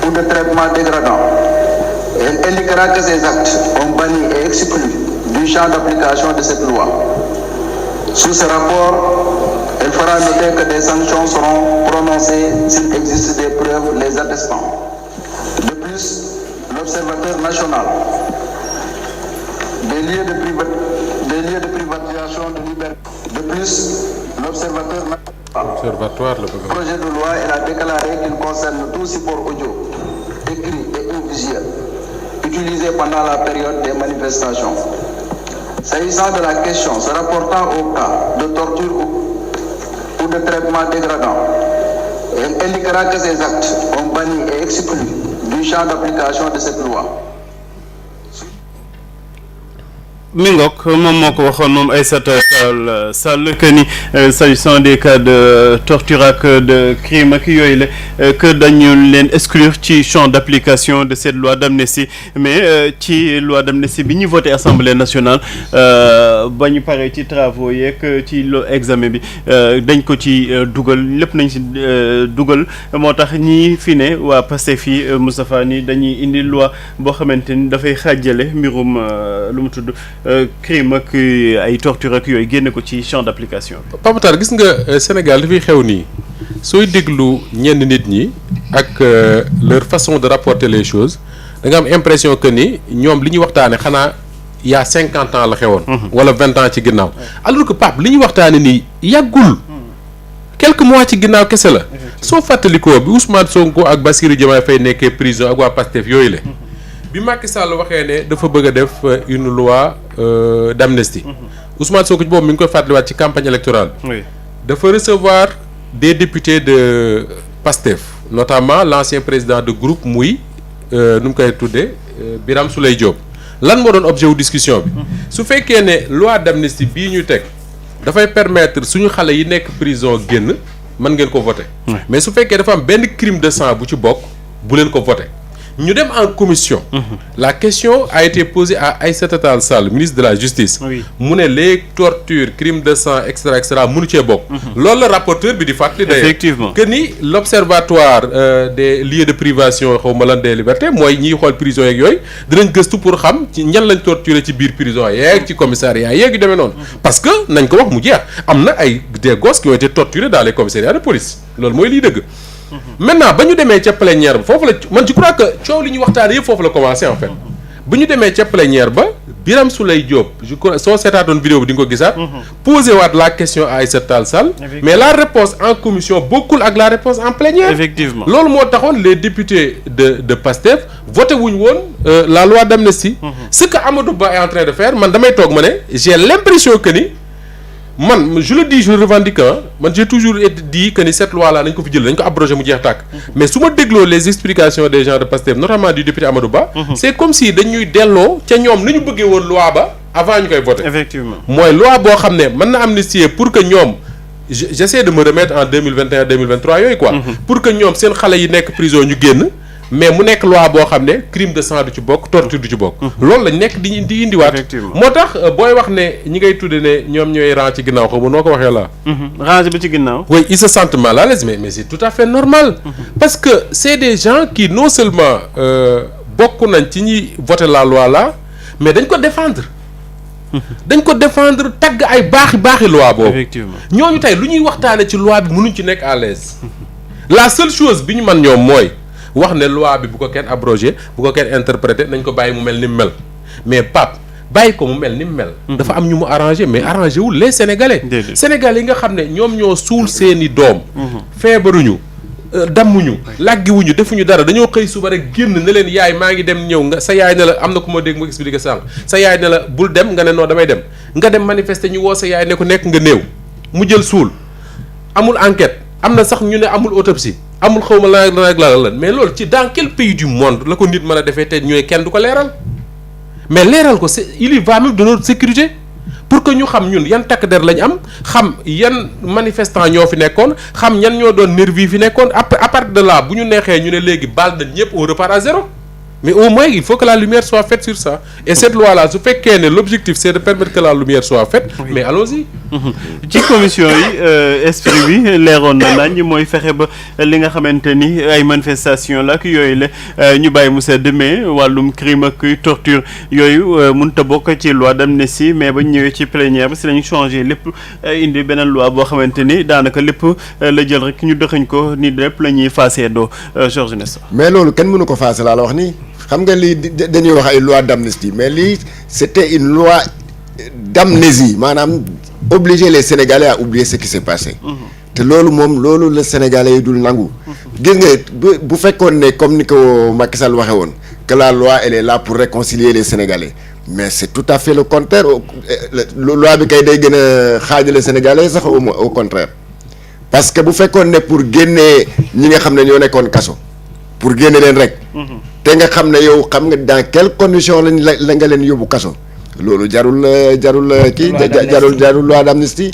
ou de traitement dégradant. Elle indiquera que ces actes ont banni et exclu du champ d'application de cette loi. Sous ce rapport, elle fera noter que des sanctions seront prononcées s'il existe des preuves les attestant. De plus, l'Observateur national des lieux de privatisation de liberté. De plus, l'Observateur national du projet de loi, elle a déclaré qu'il concerne tout support audio, écrit et ou visuel utilisé pendant la période des manifestations. S'agissant de la question se rapportant au cas de torture ou de traitement dégradant, elle indiquera que ces actes ont banni et exclu du champ d'application de cette loi. Mingok moom moo ko waxoon moom Aïssata Tall Sall que ni s'agissant des cas de torture ak de crime ak yooyu la que dañu leen exclure ci champ d'application de cette loi d'amnistie mais ci loi d'amnistie bi ñu voté Assemblée nationale ba ñu paree ci travaux yeeg ci examen bi dañ ko ci dugal lépp nañ ci dugal moo tax ñi fi ne waa Pastef fi Moustapha ni dañuy indi loi boo xamante ni dafay xaajale mbirum lu mu tudd crime ak ay torture ak yooyu génne ko ci champ d'application. Pape Matar gis nga Sénégal dafay xew nii sooy déglu ñenn nit ñi ak leur façon de rapporter les choses da nga am impression que ni ñoom li ñuy waxtaane xanaa il y a 50 ans la xewoon. wala 20 ans ci ginnaaw. alors que Pape li ñuy waxtaane nii yàggul. quelques mois ci ginnaaw kese la. soo fàttalikoo bi Ousmane Sonko ak Bassirou Diomaye Faye nekkee prison ak waa Pastef yooyu la. bi Macky Sall waxee ne dafa bëgg a def une loi d'amnistie. Ousmane Sonko ci boobu mi ngi koy fàttaliwaat ci campagne électorale bi. dafa recevoir des députés de Pastef notamment l'ancien président de groupe muy nu mu koy tuddee Birame Souleye Diop. lan moo doon objet wu discussion bi. su fekkee ne loi d'amnistie bii ñu teg dafay permettre suñu xale yi nekk prison génn mën ngeen ko voter. mais su fekkee dafa am benn crime de sang bu ci bokk bu leen ko voter. ñu dem en commission. La question a été posée à Aïssata Tall Sall ministre de la justice. mu ne les tortures crimes de sang et cetera mënu cee bokk. loolu la rapporteur bi di fàttali d'ailleurs. Effectivement que ni l'observatoire des lieux de privation xaw ma lan des libertés mooy ñiy xool prison yeeg yooyu dinañ gëstu pour xam ci ñan lañ torturer ci biir prison yeeg ci commissariat yeeg yu demee noonu. parce que nañ ko wax mu jeex am na ay des gosses qui ont été torturés dans les commissariats de police loolu mooy liy dëgg. maintenant ba ñu demee ca plénière ba foofu la man je crois que coow li ñu waxtaanee yëpp foofu la commencé en fait bu ñu demee ca plénière ba Birame Souleye Diop je crois soo seetaatoon vidéo bi di nga ko gisaat. posé waat la question à Aïssata Tall Sall. mais la réponse en commission bokkul ak la réponse en plénière. Effectivement loolu moo taxoon les députés de Pastef voté wuñ woon la loi d'amnistie. ce que Amadou Ba est en train de faire man damay toog ma ne j'ai l'impression que ni. man je le dis je le revendique man j'ai toujours dit que ni cette loi là nañ ko fi jël dañ ko abrogé mu jeex tàkk. mais su ma dégloo les explications des gens de Pastef notamment du député Amadou Ba. c'est comme si dañuy delloo ca ñoom ni ñu bëggee woon loi ba avant ñu koy voter. Effectivement mooy loi boo xam ne mën na amnistier pour que ñoom j'essaie de me remettre en 2021 2023 yooyu quoi. pour que ñoom seen xale yi nekk prison ñu génn. mais mu nekk loi boo xam ne crime de sang du ci bokk torture du ci bokk. loolu lañ nekk di indiwaat. moo tax booy wax ne ñi ngay tudde ne ñoom ñooy rang ci ginnaaw xaw ma noo ko waxee la rang bi ci ginnaaw. oui ils se sentent mal à l'aise mais c'est tout à fait normal. parce que c'est des gens qui non seulement bokk nañ ci ñi voter la loi là mais dañ ko défendre. dañ ko défendre tagg ay baaxi loi boobu. Effectivement ñooñu tey lu ñuy waxtaane ci loi bi mënuñ ci nekk à l'aise. la seule chose bi ñu mën ñoom mooy. wax ne loi bi bu ko kenn abrogé bu ko kenn interprété nañ ko bàyyi mu mel ni mu mel mais Pape bàyyi ko mu mel ni mu mel. dafa am ñu mu arrangé mais arrangé wul les sénégalais. sénégalais yi nga xam ne ñoom ñoo suul seeni doom. feebaruñu dammuñu làggiwuñu defuñu dara dañoo xëy suba rek génn ne leen yaay maa ngi dem ñëw nga sa yaay ne la am na ku ma dégg ma expliqué sànq sa yaay ne la bul dem nga ne non damay dem nga dem manifester ñu woo sa yaay ne ko nekk nga néew mu jël suul amul enquête am na sax ñu ne amul autopsie. amul xaw ma la mais loolu ci dans quel pays du monde la ko nit mën a defee te ñooy kenn du ko leeral mais leeral ko c'est il y va même de notre sécurité pour que ñu xam ñun yan takk der lañ am xam yan manifestants ñoo fi nekkoon xam ñan ñoo doon nervi fi nekkoon à partir de là bu ñu neexee ñu ne léegi baal nañ ñëpp on repart à zéro mais au moins il faut que la lumière soit faite sur ça et cette loi là su fekkee ne l'objectif c'est de permettre que la lumière soit faite mais allons-y. ci commission yi esprit bi leeroon na nañ mooy fexe ba li nga xamante ni ay manifestation la ak yooyu la ñu bàyyi mu sedd mais wàllum crime ak torture yooyu mënut a bokk ci loi d'amnistie mais ba ñu ñëwee ci plénière bi si lañu changé lépp indi beneen loi boo xamante ni daanaka lépp la jël rek ñu dëxañ ko ni lépp la ñuy faasee doo Georges Nesta. mais loolu kenn mënu ko faase laa la wax nii xam nga lii dañuy wax ay loi d'amnistie mais lii c'était une loi d'amnésie maanaam obliger les Sénégalais à oublier ce qui s'est passé. te loolu moom loolu la Sénégalais yi dul nangu. gis nga bu fekkoon ne comme ni ko Macky Sall waxee woon que la loi elle est là pour réconcilier les Sénégalais mais c'est tout à fait le contraire loi bi kay day gën a xaajale Sénégalais sax au contraire parce que bu fekkoon ne pour génnee ñi nga xam ne ñoo nekkoon kaso pour génne leen rek. te nga xam ne yow xam nga dans quelles conditions la nga leen yóbbu kaso. loolu jarul loi d'amnistie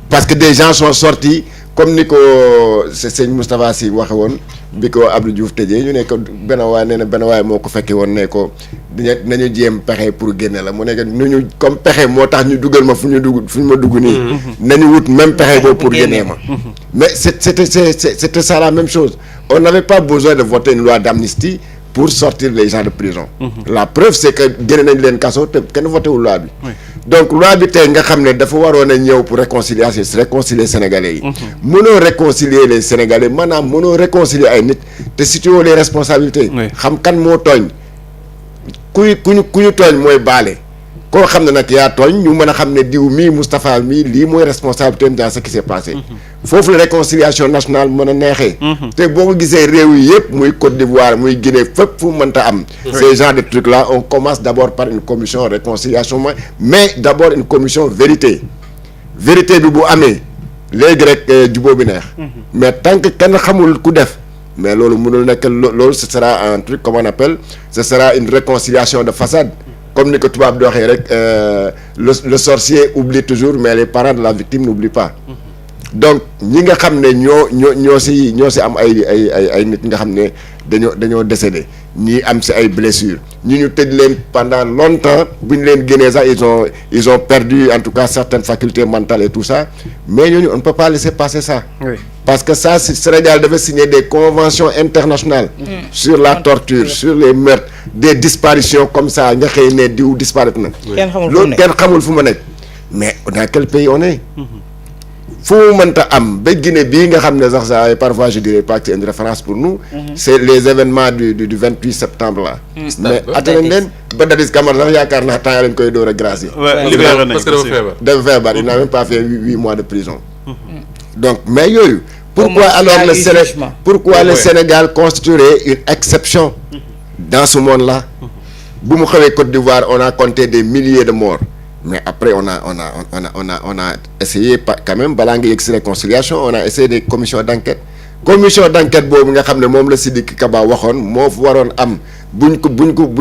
parce que des gens sont sortis comme ni ko sëñ Moustapha Sy waxe woon bi ko Abdou Diouf tëjee ñu ne ko benn waay moo ko fekke woon ne ko nañu jéem pexe pour génne la mu nekk nu ñu comme pexe moo tax ñu dugal ma fu ñu ma dugg nii nañu wut même pexe boobu pour génnee ma mais c'était ça la même chose on n'avait pas besoin de voter une loi d'amnistie pour sortir les gens de prison. La preuve c'est que génne nañ leen kaso te kenn voté wul loi bi. donc loi bi tey nga xam ne dafa waroon a ñëw pour réconcilier Sénégalais yi. mënoo réconcilier les Sénégalais maanaam mënoo réconcilier ay nit te situé les responsabilités. xam kan moo tooñ ku ñu tooñ mooy baale. koo xam ne nag yaa tooñ ñu mën a xam ne diw mii Moustapha mii lii mooy responsabilité dans ce qui s'est passé. foofu la réconciliation nationale mën a neexee. te boo ko gisee réew yi yëpp muy Côte d'Ivoire muy Guinée fépp fu mënta am. ces genres de trucs là on commence d'abord par une commission réconciliation mais d'abord une commission vérité bi bu amee léegi rek jubóo bi neex. mais tant que kenn xamul ku def. mais loolu mënul nekk loolu ce sera un truc comme on appelle ce sera une réconciliation de façade. comme ni ko tubaab di waxee rek le sorcier oublie toujours mais les parents de la victime n'oublient pas donc ñi nga xam ne ñoo si am ay nit nga xam ne dañoo décédé ñii am si ay blessures ñu tëj leen pendant longtemps bu ñu leen génnee sax ils ont perdu en tout cas certaines facultés mentales et tout ça mais ñooñu on ne peut pas laisser passer ça. Oui. Parce que ça Sénégal devait signer des conventions internationales. Sur la torture sur les meurtres des disparitions comme ça nga xëy ne diw disparaître na. loolu kenn xamul fu mu nekk mais dans quel pays on est. fu mu mënta am ba Guinée bii nga xam ne sax ça parfois je dirais pas que c'est une référence pour nous. c'est les événements du 28 septembre là. mais attenañ leen ba Dadis Camara sax yaakaar naa temps lañ koy door a gracier. libéré nañ parce que dafa feebar il n'a même pas fait 8 mois de prison. donc mais yooyu. pourquoi le Sénégal constituerait une exception dans ce monde-là. bu mu xewee Côte d'Ivoire on a compté des milliers de morts. mais après on a essayé quand même balaa nga yegg si réconciliation on a essayé des commissions d'enquête boobu nga xam ne moom la Sidiki Kaba waxoon moo waroon am buñ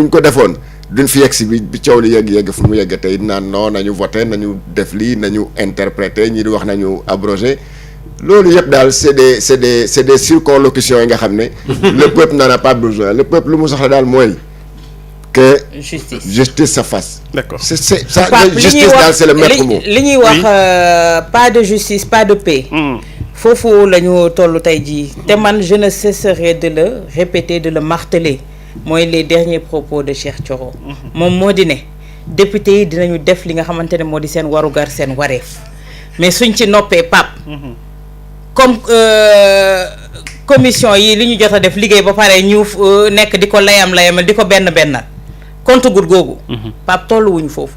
ko defoon duñ fi yegg si bi coow li yegg fu mu yegg tey naan non nañu voté nañu def lii nañu interprété ñi di wax nañu abrogé loolu yëpp daal c'est des circonlocutions yi nga xam ne le peuple n'en a pas besoin le peuple lu mu soxla daal mooy que justice se fasse. D'accord. C'est ça justice daal c'est le maître mot. li ñuy wax pas de justice pas de paix. foofu la ñu toll tey jii te man je ne cesserai de le répéter de le marteler mooy les derniers propos de Cheikh Thioro. moom moo di ne député yi dinañu def li nga xamante ne moo di seen warugar seen wareef mais suñ ci noppee Pape. comme commission yi li ñu jot a def liggéey ba pare ñu nekk di ko layamal di ko bennal compte goutte googu. Pape tolluwuñu foofu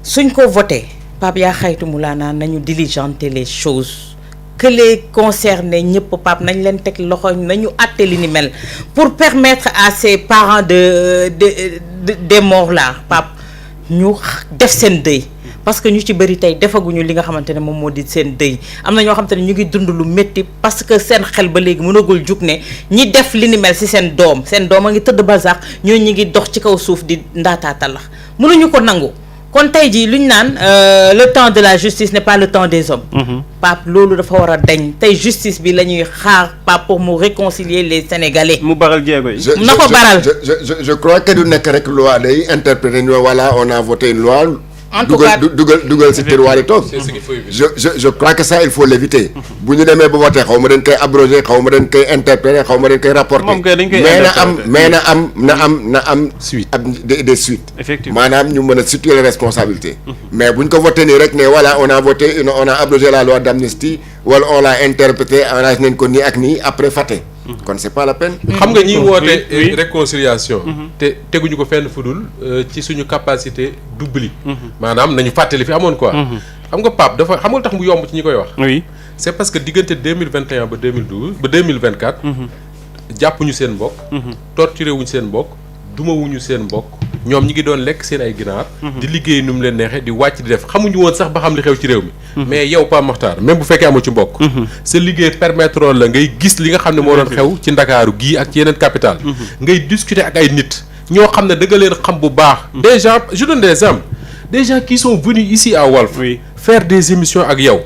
suñ ko voté Pape yaa xaytu mu laa naan nañu diligenter les choses que les concernés ñëpp Pape nañ leen teg loxo nañu àtte li ni mel pour permettre à ces parents des morts là Pape ñu def seen deuil. parce que ñu ci bëri tey defaguñu li nga xamante ne moom moo di seen dëy am na ñoo xamante ne ñu ngi dund lu métti parce que seen xel ba léegi mënagul jug ne ñi def li ni mel ci seen doom a ngi tëdd basax ñoo ñi ngi dox ci kaw suuf di ndaataatalax mënuñu ko nangu kon tey jii lu ñu naan le temps de la justice n'est pas le temps des hommes. Pape loolu dafa war a dañ tey justice bi la ñuy xaar Pape pour mu réconcilier les Sénégalais. mu baral jéego yi. na ko baral je crois que du nekk rek loi day interpréter ñu voilà on a voté une loi. en tout cas dugal si tiroir yi toog. c'est ce qu'il faut éviter. je crois que ça il faut l'éviter. bu ñu demee ba voté xaw ma dañ koy abroger xaw ma dañ koy interpréter xaw ma dañ koy rapporter. moom kay dañ koy mais na am suite des suites. effectivement maanaam ñu mën a situer les responsabilités. mais bu ñu ko voté nii rek ne voilà on a voté on a abrogé la loi d'amnistie wala on l'a interprété arrangé nañ ko nii ak nii après fàtte. kon c'est pas la peine. xam nga ñiy woote réconciliation te teguñu ko fenn fudul ci suñu capacité d'oubli. maanaam nañu fàttali fi amoon quoi. xam nga Pape dafa xamul tax mu yomb ci ñi koy wax. oui c'est parce que diggante 2021 ba 2012 ba 2024. jàppuñu seen mbokk. torturé wuñu seen mbokk duma wuñu seen mbokk ñoom ñi ngi doon lekk seen ay ginaar. di liggéey nu mu leen neexee di wàcc di def xamuñu woon sax ba xam li xew ci réew mi. mais yow Pape Makhtar même bu fekkee amoo ci mbokk. sa liggéey permettre la ngay gis li nga xam ne moo doon xew ci Ndakaaru gii ak ci yeneen capitale. ngay discuter ak ay nit ñoo xam ne da nga leen xam bu baax. des gens je donne des exemples des gens qui sont venus ici à Walf. faire des émissions ak yow.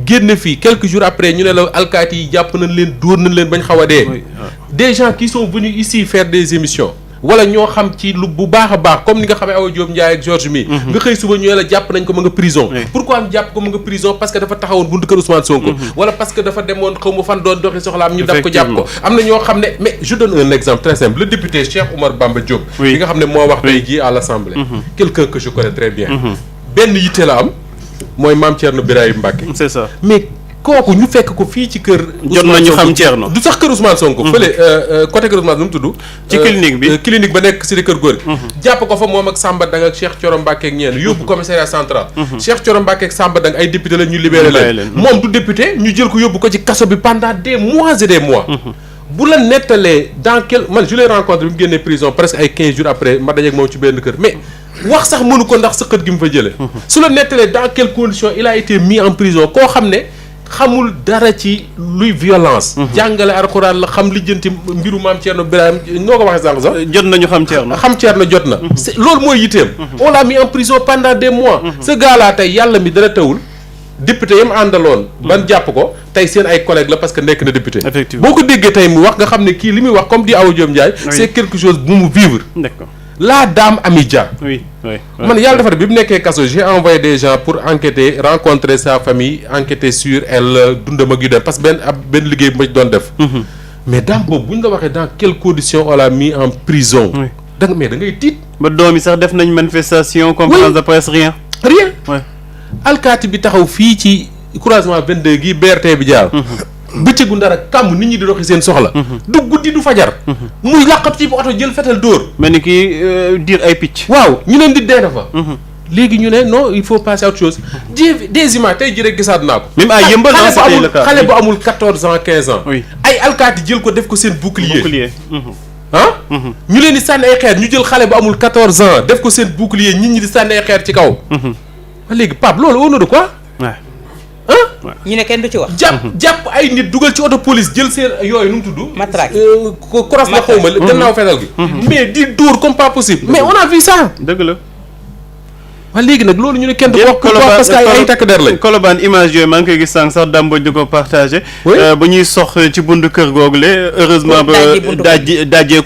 génn fii quelques jours après ñu ne la alkaati yi jàpp nañ leen dóor nañ leen bañ xaw a dee. des gens qui sont venus ici faire des émissions. wala ñoo xam ci lu bu baax a baax comme ni nga xamee Awa Diop Ndiaye ak Georges mi nga xëy suba ñu la jàpp nañ ko ma nga prison. pourquoi am jàpp ko ma nga prison parce que dafa taxawoon buntu kër Ousmane Sonko. wala parce que dafa demoon xaw ma fan doon doxi soxlaam ñu daf ko jàpp ko. am na ñoo xam ne mais je donne un exemple très simple le député Cheikh Oumar Bamba Diop. bi nga xam ne moo wax tey jii à l'Assemblée. quelqu'un que je connais très bien. benn yitte la am mooy Mame Thierno Birahim Mbacké. c'est ça mais kooku ñu fekk ko fii ci kër. jot nañu xam Thierno du sax kër Ousmane Sonko. fële côté kër Ousmane nu mu tudd. ci clinique bi clinique ba nekk si kër góor gi. jàpp ko fa moom ak Samba Dang ak Cheikh Thioro Mbacké ak ñeen yóbbu commissariat central. Cheikh Thioro Mbacké ak Samba Dang ay député la ñu libéré leen. moom du député ñu jël ko yóbbu ko ci kaso bi pendant des mois et des mois. bu la nettalee dans quel man je l'ai rencontré bi mu génnee prison presque ay 15 jours après ma dajeeg moom ci benn kër mais wax sax mënu ko ndax sëqët gi mu fa jëlee. su la nettalee dans quelles conditions il a été mis en prison koo xam ne. xamul dara ci luy violence. jàngale alxuraan la xam lijjanti mbiru Mame Thierno Birahim noo ko waxee sànq sax. jot nañu xam Thierno. xam Thierno jot na. loolu mooy yitteem. on l'a mis en prison pendant des mois. ce gars là tey yàlla mi dara tawul député yam àndaloon. ban jàpp ko tey seen ay collègues la parce que nekk na député. effectivement boo ko déggee tey mu wax nga xam ne kii li muy wax comme di Awa Diop Ndiaye. c'est quelque chose bu mu vivre. d'accord. la dame Amy Dia. oui. man yàlla dafa def bi mu nekkee kaso j'ai envoyé des gens pour enquêter rencontrer sa famille enquêter sur elle dundam ak yu dem parce que benn liggéey bu ma doon def. mais dame boobu bu ñu la waxee dans quelles conditions on l'a mis en prison. da ngay tiit. ba doom yi sax def nañ manifestation. conférence de presse rien. alkaati bi taxaw fii ci croisement 22 gii BRT bi jaar. bëccëgu ndara kàmm nit ñi di doxi seen soxla. du guddi du fajar. muy làqatu ci oto jël fetal dóor. mel ni kii diir ay picc. waaw ñu leen di dee fa. léegi ñu ne non il faut passer à autre chose. des images tey jii rek gisaat naa ko. même ay yëmbal xale bu amul 14 ans 15 ans. ay alkaati jël ko def ko seen bouclier. ñu leen di sànni ay xeer ñu jël xale bu amul 14 ans def ko seen bouclier nit ñi di sànni ay xeer ci kaw. léegi Pape loolu au nom de quoi. ñu ne kenn du ci wax. jàpp ay nit dugal ci auto police jël seen yooyu nu mu tudd. matraque cross la xawma gannaaw fetal gi. mais di dóor comme pas possible. mais on a vu ça. dëgg la. waaw léegi nag loolu ñu ne kenn du ko wax parce que ay takk der lañ. Colobane image yooyu maa ngi koy gis sànq sax Damboj di ko partagé. bu ñuy sox ci buntu kër googu le heureusement ba dajee